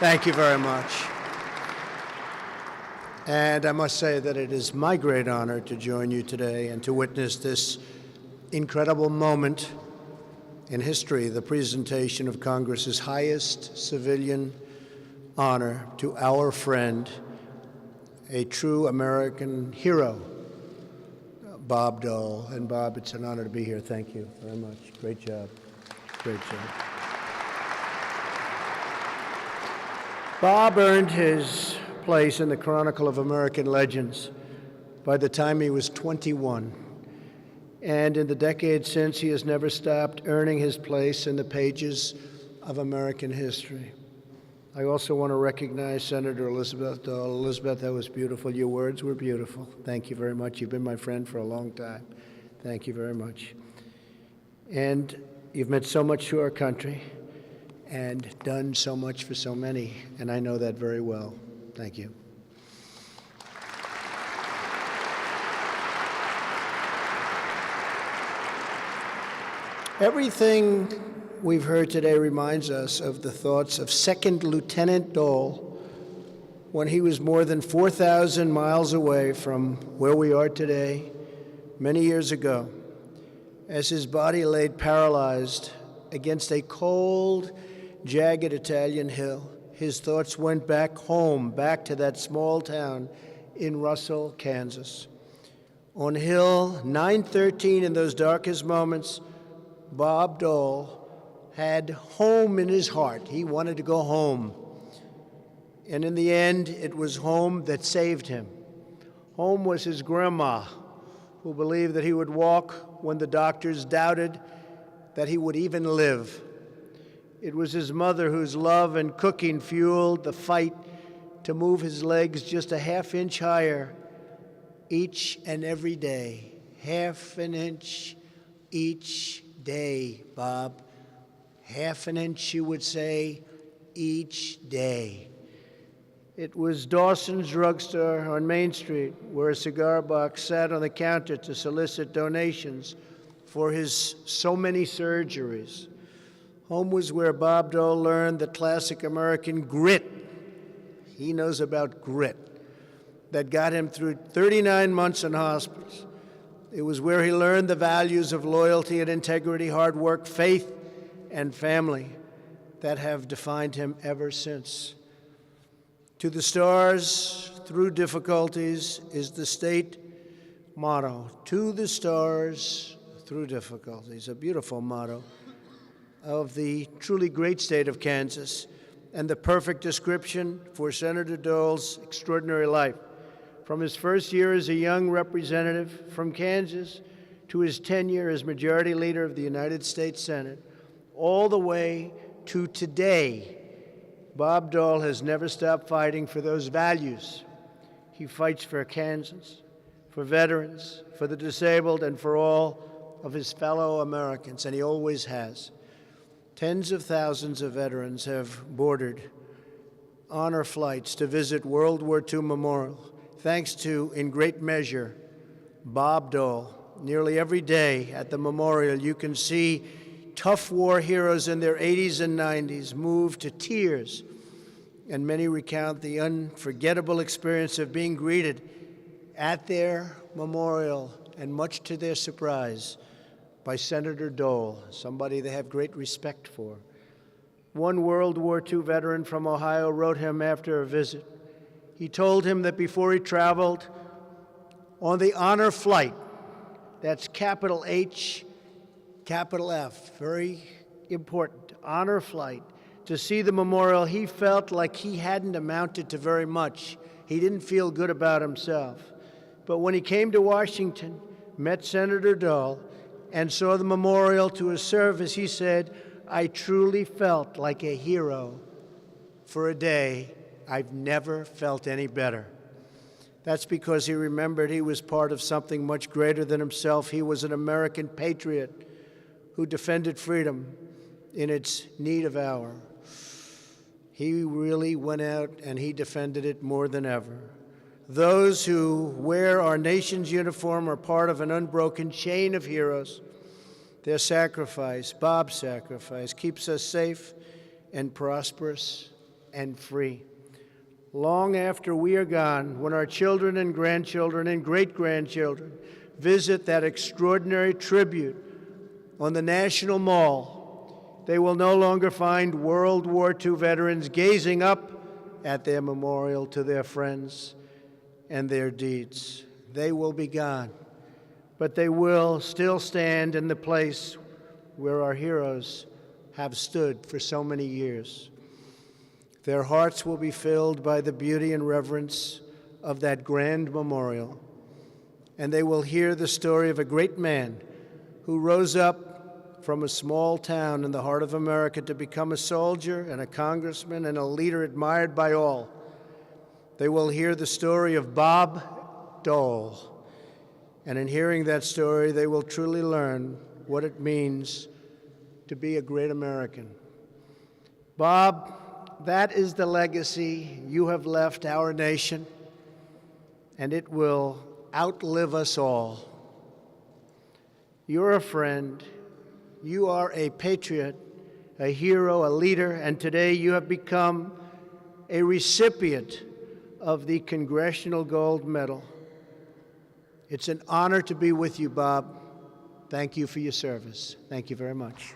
Thank you very much. And I must say that it is my great honor to join you today and to witness this incredible moment in history, the presentation of Congress's highest civilian honor to our friend, a true American hero, Bob Dole. And Bob, it's an honor to be here. Thank you very much. Great job. Great job. Bob earned his place in the Chronicle of American Legends by the time he was 21. And in the decades since, he has never stopped earning his place in the pages of American history. I also want to recognize Senator Elizabeth Dole. Elizabeth, that was beautiful. Your words were beautiful. Thank you very much. You've been my friend for a long time. Thank you very much. And you've meant so much to our country and done so much for so many, and I know that very well. Thank you. Everything we've heard today reminds us of the thoughts of Second Lieutenant Dole when he was more than 4,000 miles away from where we are today, many years ago, as his body laid paralyzed against a cold, jagged Italian hill. His thoughts went back home, back to that small town in Russell, Kansas. On Hill 913, in those darkest moments, Bob Dole had home in his heart. He wanted to go home. And in the end, it was home that saved him. Home was his grandma, who believed that he would walk when the doctors doubted that he would even live. It was his mother whose love and cooking fueled the fight to move his legs just a half-inch higher each and every day. Half an inch each day, Bob. Half an inch, she would say, each day. It was Dawson's Drugstore on Main Street, where a cigar box sat on the counter to solicit donations for his so many surgeries. Home was where Bob Dole learned the classic American grit. He knows about grit that got him through 39 months in hospice. It was where he learned the values of loyalty and integrity, hard work, faith, and family that have defined him ever since. To the stars, through difficulties, is the state motto. To the stars, through difficulties. A beautiful motto of the truly great state of Kansas and the perfect description for Senator Dole's extraordinary life. From his first year as a young representative from Kansas to his tenure as Majority Leader of the United States Senate, all the way to today, Bob Dole has never stopped fighting for those values. He fights for Kansas, for veterans, for the disabled, and for all of his fellow Americans, and he always has. Tens of thousands of veterans have boarded honor flights to visit World War II Memorial, thanks to, in great measure, Bob Dole. Nearly every day at the memorial, you can see tough war heroes in their 80s and 90s moved to tears, and many recount the unforgettable experience of being greeted at their memorial, and much to their surprise, by Senator Dole, somebody they have great respect for. One World War II veteran from Ohio wrote him after a visit. He told him that before he traveled on the honor flight, that's capital H, capital F, very important, honor flight, to see the memorial, he felt like he hadn't amounted to very much. He didn't feel good about himself. But when he came to Washington, met Senator Dole, and saw the memorial to his service, he said, I truly felt like a hero. For a day, I've never felt any better. That's because he remembered he was part of something much greater than himself. He was an American patriot who defended freedom in its need of hour. He really went out and he defended it more than ever. Those who wear our nation's uniform are part of an unbroken chain of heroes. Their sacrifice, Bob's sacrifice, keeps us safe and prosperous and free. Long after we are gone, when our children and grandchildren and great-grandchildren visit that extraordinary tribute on the National Mall, they will no longer find World War II veterans gazing up at their memorial to their friends and their deeds. They will be gone, but they will still stand in the place where our heroes have stood for so many years. Their hearts will be filled by the beauty and reverence of that grand memorial, and they will hear the story of a great man who rose up from a small town in the heart of America to become a soldier and a congressman and a leader admired by all. They will hear the story of Bob Dole, and in hearing that story, they will truly learn what it means to be a great American. Bob, that is the legacy you have left our nation, and it will outlive us all. You're a friend, you are a patriot, a hero, a leader, and today you have become a recipient of the Congressional Gold Medal. It's an honor to be with you, Bob. Thank you for your service. Thank you very much.